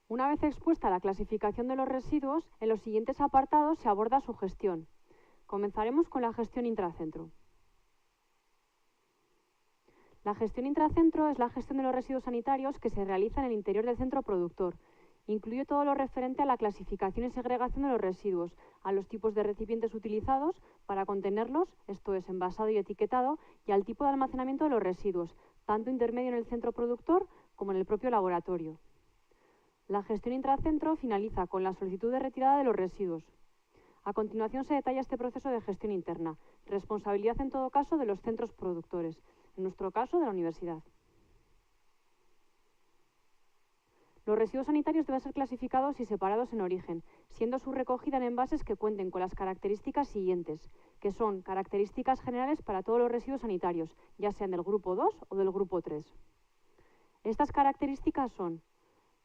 Una vez expuesta la clasificación de los residuos, en los siguientes apartados se aborda su gestión. Comenzaremos con la gestión intracentro. La gestión intracentro es la gestión de los residuos sanitarios que se realiza en el interior del centro productor. Incluye todo lo referente a la clasificación y segregación de los residuos, a los tipos de recipientes utilizados para contenerlos, esto es, envasado y etiquetado, y al tipo de almacenamiento de los residuos, tanto intermedio en el centro productor como en el propio laboratorio. La gestión intracentro finaliza con la solicitud de retirada de los residuos. A continuación se detalla este proceso de gestión interna, responsabilidad en todo caso de los centros productores, en nuestro caso de la universidad. Los residuos sanitarios deben ser clasificados y separados en origen, siendo su recogida en envases que cuenten con las características siguientes, que son características generales para todos los residuos sanitarios, ya sean del grupo 2 o del grupo 3. Estas características son: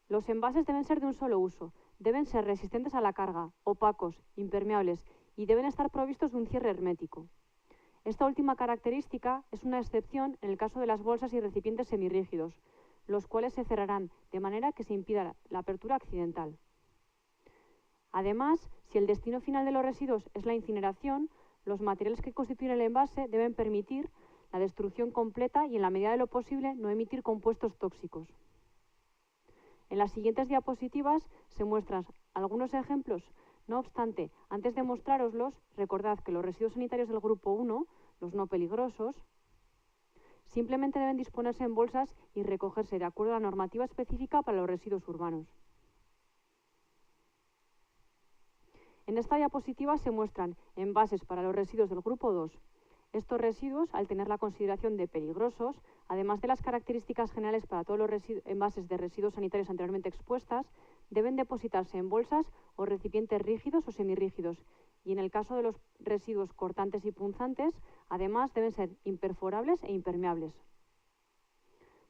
los envases deben ser de un solo uso, deben ser resistentes a la carga, opacos, impermeables y deben estar provistos de un cierre hermético. Esta última característica es una excepción en el caso de las bolsas y recipientes semirrígidos, los cuales se cerrarán de manera que se impida la apertura accidental. Además, si el destino final de los residuos es la incineración, los materiales que constituyen el envase deben permitir la destrucción completa y, en la medida de lo posible, no emitir compuestos tóxicos. En las siguientes diapositivas se muestran algunos ejemplos. No obstante, antes de mostrároslos, recordad que los residuos sanitarios del grupo 1, los no peligrosos, simplemente deben disponerse en bolsas y recogerse de acuerdo a la normativa específica para los residuos urbanos. En esta diapositiva se muestran envases para los residuos del grupo 2. Estos residuos, al tener la consideración de peligrosos, además de las características generales para todos los envases de residuos sanitarios anteriormente expuestas, deben depositarse en bolsas o recipientes rígidos o semirrígidos, y en el caso de los residuos cortantes y punzantes, además deben ser imperforables e impermeables.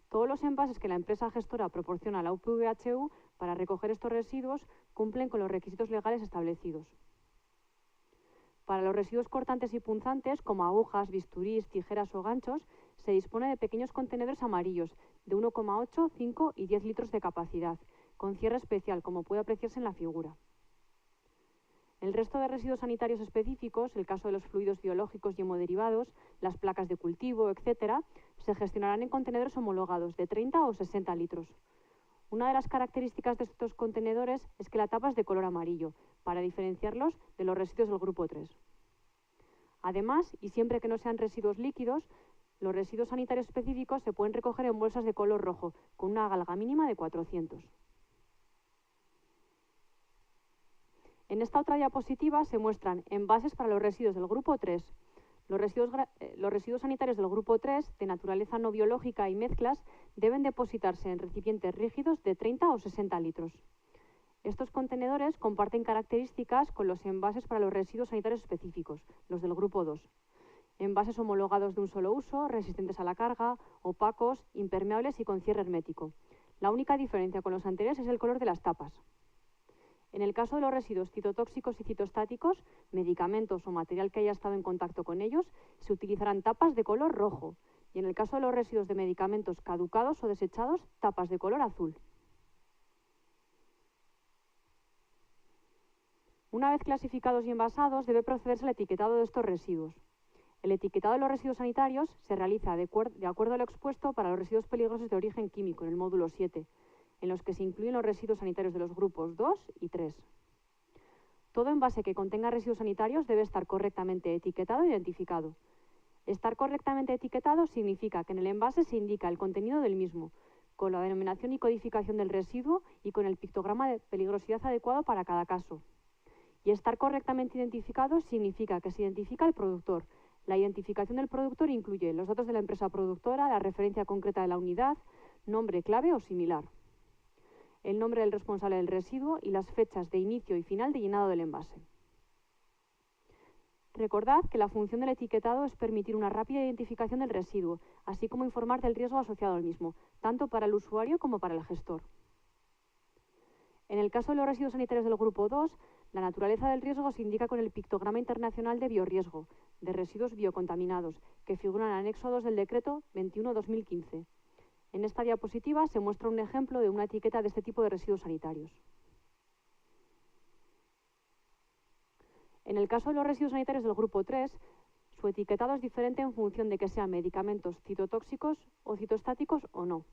Todos los envases que la empresa gestora proporciona a la UPVHU para recoger estos residuos cumplen con los requisitos legales establecidos. Para los residuos cortantes y punzantes, como agujas, bisturís, tijeras o ganchos, se dispone de pequeños contenedores amarillos de 1,8, 5 y 10 litros de capacidad, con cierre especial, como puede apreciarse en la figura. El resto de residuos sanitarios específicos, el caso de los fluidos biológicos y hemoderivados, las placas de cultivo, etc., se gestionarán en contenedores homologados de 30 o 60 litros. Una de las características de estos contenedores es que la tapa es de color amarillo, para diferenciarlos de los residuos del grupo 3. Además, y siempre que no sean residuos líquidos, los residuos sanitarios específicos se pueden recoger en bolsas de color rojo, con una galga mínima de 400. En esta otra diapositiva se muestran envases para los residuos del grupo 3. Los residuos sanitarios del grupo 3, de naturaleza no biológica y mezclas, deben depositarse en recipientes rígidos de 30 o 60 litros. Estos contenedores comparten características con los envases para los residuos sanitarios específicos, los del grupo 2. Envases homologados de un solo uso, resistentes a la carga, opacos, impermeables y con cierre hermético. La única diferencia con los anteriores es el color de las tapas. En el caso de los residuos citotóxicos y citostáticos, medicamentos o material que haya estado en contacto con ellos, se utilizarán tapas de color rojo, y en el caso de los residuos de medicamentos caducados o desechados, tapas de color azul. Una vez clasificados y envasados, debe procederse al etiquetado de estos residuos. El etiquetado de los residuos sanitarios se realiza de acuerdo a lo expuesto para los residuos peligrosos de origen químico, en el módulo 7, en los que se incluyen los residuos sanitarios de los grupos 2 y 3. Todo envase que contenga residuos sanitarios debe estar correctamente etiquetado e identificado. Estar correctamente etiquetado significa que en el envase se indica el contenido del mismo, con la denominación y codificación del residuo y con el pictograma de peligrosidad adecuado para cada caso. Y estar correctamente identificado significa que se identifica el productor. La identificación del productor incluye los datos de la empresa productora, la referencia concreta de la unidad, nombre, clave o similar, el nombre del responsable del residuo y las fechas de inicio y final de llenado del envase. Recordad que la función del etiquetado es permitir una rápida identificación del residuo, así como informar del riesgo asociado al mismo, tanto para el usuario como para el gestor. En el caso de los residuos sanitarios del grupo 2, la naturaleza del riesgo se indica con el pictograma internacional de biorriesgo de residuos biocontaminados, que figura en el anexo 2 del decreto 21/2015. En esta diapositiva se muestra un ejemplo de una etiqueta de este tipo de residuos sanitarios. En el caso de los residuos sanitarios del grupo 3, su etiquetado es diferente en función de que sean medicamentos citotóxicos o citostáticos o no.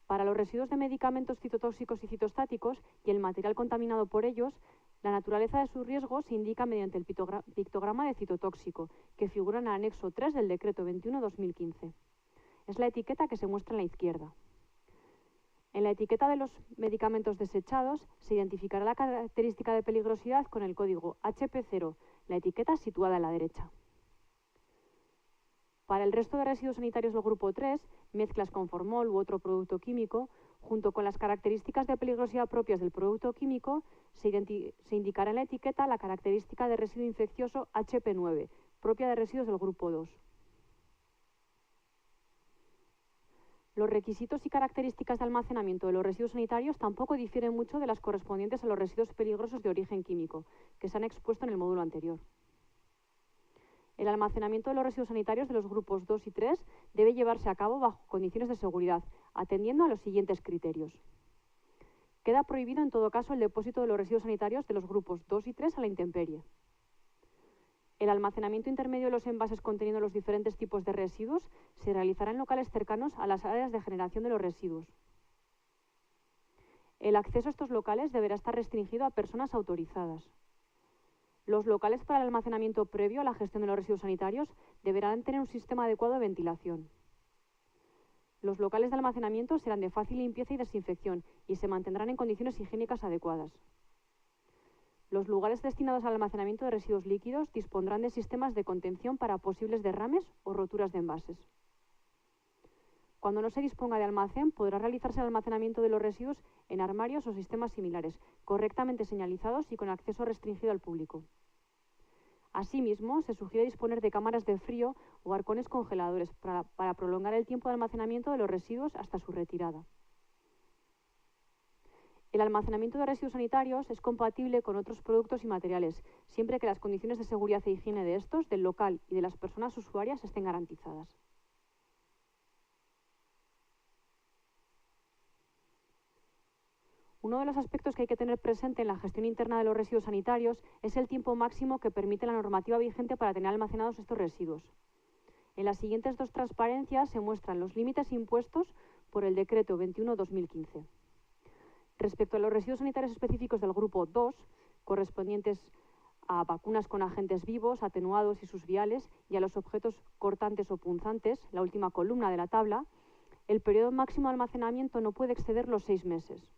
Para los residuos de medicamentos citotóxicos y citostáticos y el material contaminado por ellos, la naturaleza de su riesgo se indica mediante el pictograma de citotóxico, que figura en el anexo 3 del decreto 21/2015. Es la etiqueta que se muestra en la izquierda. En la etiqueta de los medicamentos desechados se identificará la característica de peligrosidad con el código HP0, la etiqueta situada a la derecha. Para el resto de residuos sanitarios del grupo 3, mezclas con formol u otro producto químico, junto con las características de peligrosidad propias del producto químico, se indicará en la etiqueta la característica de residuo infeccioso HP9, propia de residuos del grupo 2. Los requisitos y características de almacenamiento de los residuos sanitarios tampoco difieren mucho de las correspondientes a los residuos peligrosos de origen químico, que se han expuesto en el módulo anterior. El almacenamiento de los residuos sanitarios de los grupos 2 y 3 debe llevarse a cabo bajo condiciones de seguridad, atendiendo a los siguientes criterios. Queda prohibido en todo caso el depósito de los residuos sanitarios de los grupos 2 y 3 a la intemperie. El almacenamiento intermedio de los envases conteniendo los diferentes tipos de residuos se realizará en locales cercanos a las áreas de generación de los residuos. El acceso a estos locales deberá estar restringido a personas autorizadas. Los locales para el almacenamiento previo a la gestión de los residuos sanitarios deberán tener un sistema adecuado de ventilación. Los locales de almacenamiento serán de fácil limpieza y desinfección y se mantendrán en condiciones higiénicas adecuadas. Los lugares destinados al almacenamiento de residuos líquidos dispondrán de sistemas de contención para posibles derrames o roturas de envases. Cuando no se disponga de almacén, podrá realizarse el almacenamiento de los residuos en armarios o sistemas similares, correctamente señalizados y con acceso restringido al público. Asimismo, se sugiere disponer de cámaras de frío o arcones congeladores para prolongar el tiempo de almacenamiento de los residuos hasta su retirada. El almacenamiento de residuos sanitarios es compatible con otros productos y materiales, siempre que las condiciones de seguridad e higiene de estos, del local y de las personas usuarias estén garantizadas. Uno de los aspectos que hay que tener presente en la gestión interna de los residuos sanitarios es el tiempo máximo que permite la normativa vigente para tener almacenados estos residuos. En las siguientes dos transparencias se muestran los límites impuestos por el decreto 21/2015. Respecto a los residuos sanitarios específicos del grupo 2, correspondientes a vacunas con agentes vivos, atenuados y sus viales, y a los objetos cortantes o punzantes, la última columna de la tabla, el periodo máximo de almacenamiento no puede exceder los 6 meses.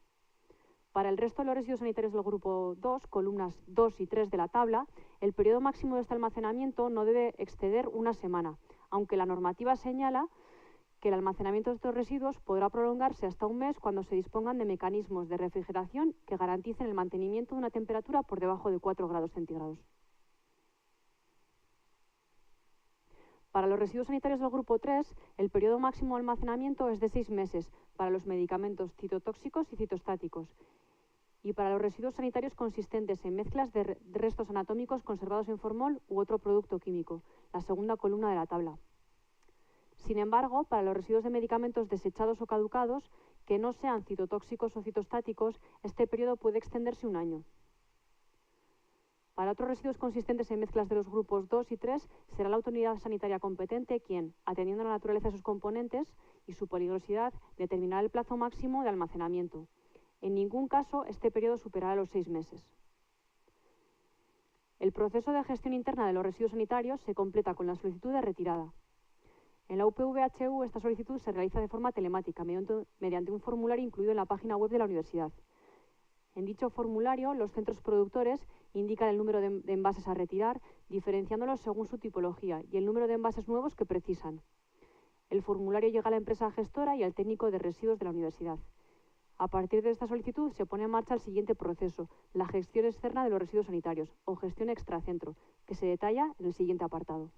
Para el resto de los residuos sanitarios del grupo 2, columnas 2 y 3 de la tabla, el periodo máximo de este almacenamiento no debe exceder una semana, aunque la normativa señala que el almacenamiento de estos residuos podrá prolongarse hasta un mes cuando se dispongan de mecanismos de refrigeración que garanticen el mantenimiento de una temperatura por debajo de 4 grados centígrados. Para los residuos sanitarios del grupo 3, el periodo máximo de almacenamiento es de 6 meses para los medicamentos citotóxicos y citostáticos, y para los residuos sanitarios consistentes en mezclas de restos anatómicos conservados en formol u otro producto químico, la segunda columna de la tabla. Sin embargo, para los residuos de medicamentos desechados o caducados, que no sean citotóxicos o citostáticos, este periodo puede extenderse un año. Para otros residuos consistentes en mezclas de los grupos 2 y 3, será la autoridad sanitaria competente quien, atendiendo a la naturaleza de sus componentes y su peligrosidad, determinará el plazo máximo de almacenamiento. En ningún caso, este periodo superará los 6 meses. El proceso de gestión interna de los residuos sanitarios se completa con la solicitud de retirada. En la UPV-HU esta solicitud se realiza de forma telemática, mediante un formulario incluido en la página web de la universidad. En dicho formulario, los centros productores indican el número de envases a retirar, diferenciándolos según su tipología, y el número de envases nuevos que precisan. El formulario llega a la empresa gestora y al técnico de residuos de la universidad. A partir de esta solicitud se pone en marcha el siguiente proceso, la gestión externa de los residuos sanitarios, o gestión extracentro, que se detalla en el siguiente apartado.